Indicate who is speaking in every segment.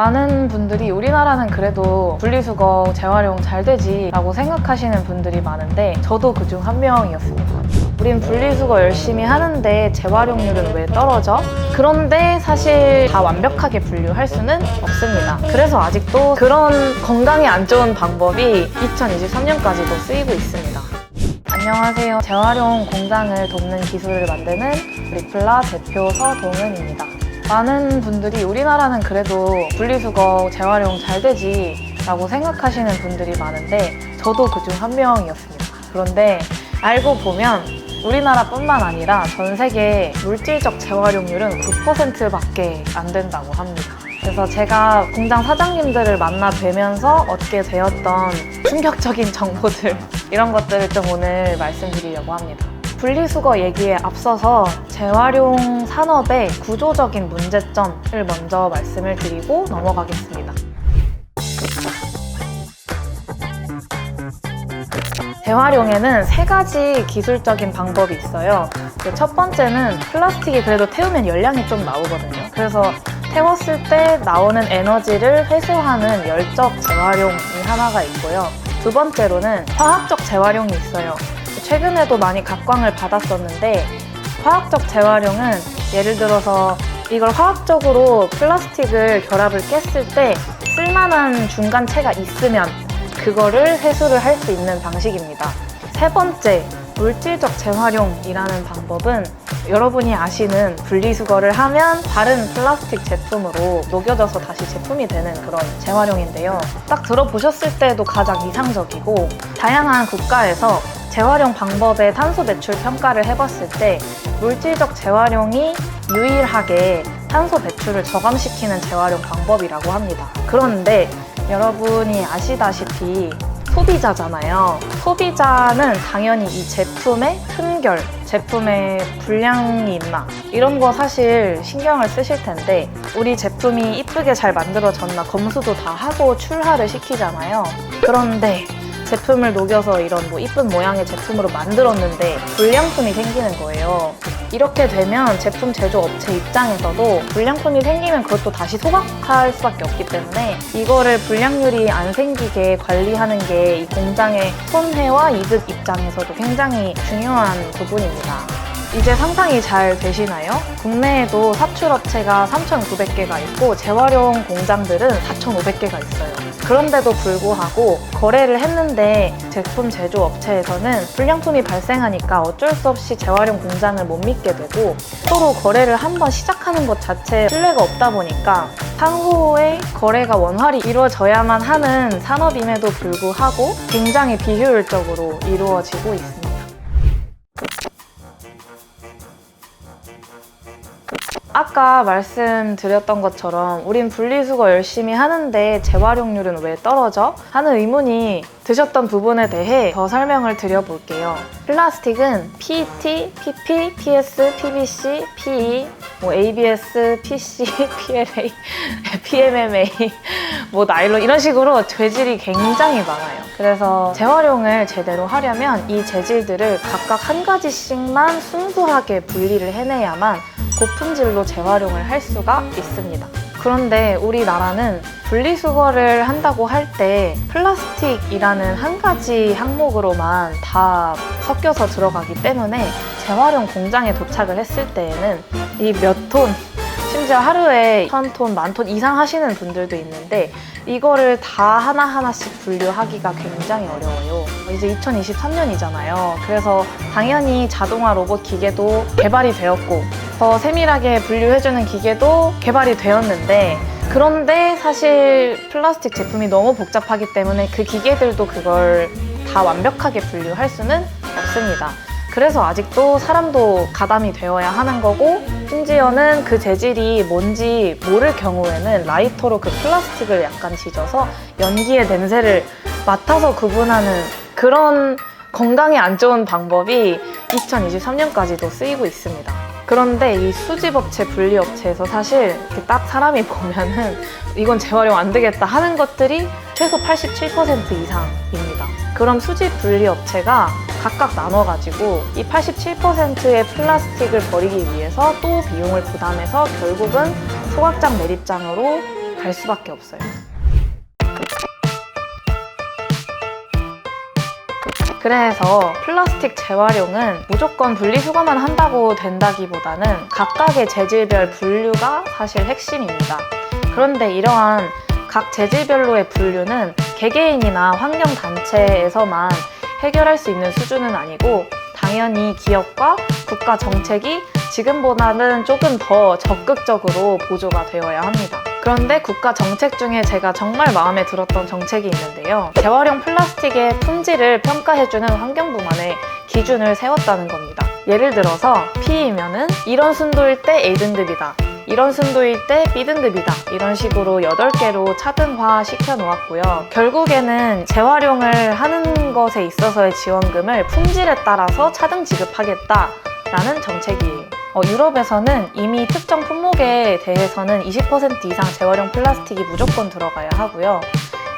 Speaker 1: 많은 분들이 우리나라는 그래도 분리수거 재활용 잘 되지 라고 생각하시는 분들이 많은데 저도 그중 한 명이었습니다. 우린 분리수거 열심히 하는데 재활용률은 왜 떨어져? 그런데 사실 다 완벽하게 분류할 수는 없습니다. 그래서 아직도 그런 건강에 안 좋은 방법이 2023년까지도 쓰이고 있습니다. 안녕하세요. 재활용 공장을 돕는 기술을 만드는 리플라 대표 서동은입니다. 많은 분들이 우리나라는 그래도 분리수거 재활용 잘 되지 라고 생각하시는 분들이 많은데 저도 그중 한 명이었습니다. 그런데 알고 보면 우리나라뿐만 아니라 전 세계 물질적 재활용률은 9%밖에 안 된다고 합니다. 그래서 제가 공장 사장님들을 만나 뵈면서 얻게 되었던 충격적인 정보들 이런 것들을 좀 오늘 말씀드리려고 합니다. 분리수거 얘기에 앞서서 재활용 산업의 구조적인 문제점을 먼저 말씀을 드리고 넘어가겠습니다. 재활용에는 세 가지 기술적인 방법이 있어요. 첫 번째는 플라스틱이 그래도 태우면 열량이 좀 나오거든요. 그래서 태웠을 때 나오는 에너지를 회수하는 열적 재활용이 하나가 있고요. 두 번째로는 화학적 재활용이 있어요. 최근에도 많이 각광을 받았었는데 화학적 재활용은 예를 들어서 이걸 화학적으로 플라스틱을 결합을 깼을 때 쓸만한 중간체가 있으면 그거를 회수를 할 수 있는 방식입니다. 세 번째, 물질적 재활용이라는 방법은 여러분이 아시는 분리수거를 하면 다른 플라스틱 제품으로 녹여져서 다시 제품이 되는 그런 재활용인데요. 딱 들어보셨을 때도 가장 이상적이고 다양한 국가에서 재활용 방법의 탄소 배출 평가를 해봤을 때 물질적 재활용이 유일하게 탄소 배출을 저감시키는 재활용 방법이라고 합니다. 그런데 여러분이 아시다시피 소비자잖아요. 소비자는 당연히 이 제품의 흠결, 제품의 불량이 있나 이런 거 사실 신경을 쓰실 텐데 우리 제품이 이쁘게 잘 만들어졌나 검수도 다 하고 출하를 시키잖아요. 그런데 제품을 녹여서 이런 이쁜 모양의 제품으로 만들었는데 불량품이 생기는 거예요. 이렇게 되면 제품 제조업체 입장에서도 불량품이 생기면 그것도 다시 소각할 수밖에 없기 때문에 이거를 불량률이 안 생기게 관리하는 게 이 공장의 손해와 이득 입장에서도 굉장히 중요한 부분입니다. 이제 상상이 잘 되시나요? 국내에도 사출업체가 3,900개가 있고 재활용 공장들은 4,500개가 있어요. 그런데도 불구하고 거래를 했는데 제품 제조업체에서는 불량품이 발생하니까 어쩔 수 없이 재활용 공장을 못 믿게 되고 서로 거래를 한번 시작하는 것 자체에 신뢰가 없다 보니까 향후에 거래가 원활히 이루어져야만 하는 산업임에도 불구하고 굉장히 비효율적으로 이루어지고 있습니다. 아까 말씀드렸던 것처럼 우린 분리수거 열심히 하는데 재활용률은 왜 떨어져? 하는 의문이 드셨던 부분에 대해 더 설명을 드려볼게요. 플라스틱은 PET, PP, PS, PVC, PE, ABS, PC, PLA, PMMA, 나일론 이런 식으로 재질이 굉장히 많아요. 그래서 재활용을 제대로 하려면 이 재질들을 각각 한 가지씩만 순수하게 분리를 해내야만 고품질로 재활용을 할 수가 있습니다. 그런데 우리나라는 분리수거를 한다고 할 때 플라스틱이라는 한 가지 항목으로만 다 섞여서 들어가기 때문에 재활용 공장에 도착을 했을 때에는 이 몇 톤, 심지어 하루에 1,000톤, 10,000톤 이상 하시는 분들도 있는데 이거를 다 하나하나씩 분류하기가 굉장히 어려워요. 이제 2023년이잖아요. 그래서 당연히 자동화 로봇 기계도 개발이 되었고 더 세밀하게 분류해주는 기계도 개발이 되었는데 그런데 사실 플라스틱 제품이 너무 복잡하기 때문에 그 기계들도 그걸 다 완벽하게 분류할 수는 없습니다. 그래서 아직도 사람도 가담이 되어야 하는 거고 심지어는 그 재질이 뭔지 모를 경우에는 라이터로 그 플라스틱을 약간 지져서 연기의 냄새를 맡아서 구분하는 그런 건강에 안 좋은 방법이 2023년까지도 쓰이고 있습니다. 그런데 이 수집업체, 분리업체에서 사실 이렇게 딱 사람이 보면은 이건 재활용 안 되겠다 하는 것들이 최소 87% 이상입니다. 그럼 수집 분리업체가 각각 나눠가지고 이 87%의 플라스틱을 버리기 위해서 또 비용을 부담해서 결국은 소각장 매립장으로 갈 수밖에 없어요. 그래서 플라스틱 재활용은 무조건 분리수거만 한다고 된다기보다는 각각의 재질별 분류가 사실 핵심입니다. 그런데 이러한 각 재질별로의 분류는 개개인이나 환경단체에서만 해결할 수 있는 수준은 아니고 당연히 기업과 국가 정책이 지금보다는 조금 더 적극적으로 보조가 되어야 합니다. 그런데 국가 정책 중에 제가 정말 마음에 들었던 정책이 있는데요. 재활용 플라스틱의 품질을 평가해주는 환경부만의 기준을 세웠다는 겁니다. 예를 들어서 P이면은 이런 순도일 때 A등급이다. 이런 순도일 때 B등급이다. 이런 식으로 8개로 차등화 시켜 놓았고요. 결국에는 재활용을 하는 것에 있어서의 지원금을 품질에 따라서 차등 지급하겠다라는 정책이에요. 유럽에서는 이미 특정 품목에 대해서는 20% 이상 재활용 플라스틱이 무조건 들어가야 하고요.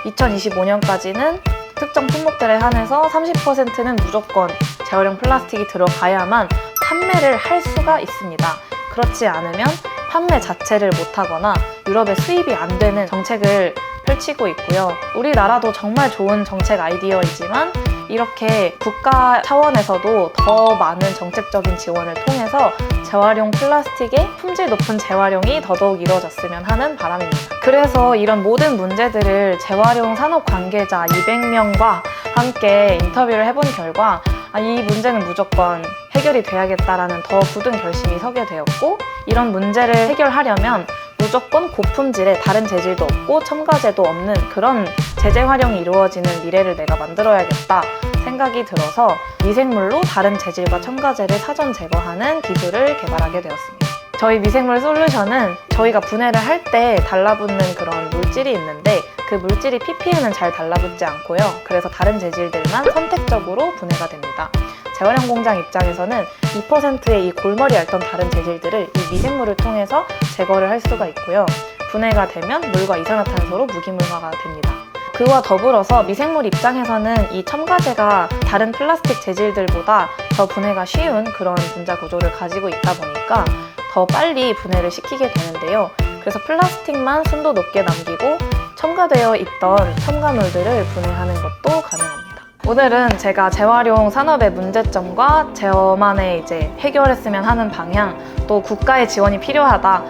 Speaker 1: 2025년까지는 특정 품목들에 한해서 30%는 무조건 재활용 플라스틱이 들어가야만 판매를 할 수가 있습니다. 그렇지 않으면 판매 자체를 못하거나 유럽에 수입이 안 되는 정책을 펼치고 있고요. 우리나라도 정말 좋은 정책 아이디어이지만 이렇게 국가 차원에서도 더 많은 정책적인 지원을 통해서 재활용 플라스틱의 품질 높은 재활용이 더더욱 이루어졌으면 하는 바람입니다. 그래서 이런 모든 문제들을 재활용 산업 관계자 200명과 함께 인터뷰를 해본 결과 이 문제는 무조건 해결이 돼야겠다라는 더 굳은 결심이 서게 되었고, 이런 문제를 해결하려면 무조건 고품질의 다른 재질도 없고 첨가제도 없는 그런 재재 활용이 이루어지는 미래를 내가 만들어야겠다 생각이 들어서 미생물로 다른 재질과 첨가제를 사전 제거하는 기술을 개발하게 되었습니다. 저희 미생물 솔루션은 저희가 분해를 할 때 달라붙는 그런 물질이 있는데 그 물질이 ppm은 잘 달라붙지 않고요. 그래서 다른 재질들만 선택적으로 분해가 됩니다. 재활용 공장 입장에서는 2%의 이 골머리 앓던 다른 재질들을 이 미생물을 통해서 제거를 할 수가 있고요. 분해가 되면 물과 이산화탄소로 무기물화가 됩니다. 그와 더불어서 미생물 입장에서는 이 첨가제가 다른 플라스틱 재질들보다 더 분해가 쉬운 그런 분자 구조를 가지고 있다 보니까 더 빨리 분해를 시키게 되는데요. 그래서 플라스틱만 순도 높게 남기고 첨가되어 있던 첨가물들을 분해하는 것도 가능합니다. 오늘은 제가 재활용 산업의 문제점과 저만의 이제 해결했으면 하는 방향, 또 국가의 지원이 필요하다,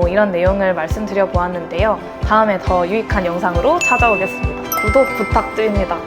Speaker 1: 이런 내용을 말씀드려 보았는데요. 다음에 더 유익한 영상으로 찾아오겠습니다. 구독 부탁드립니다.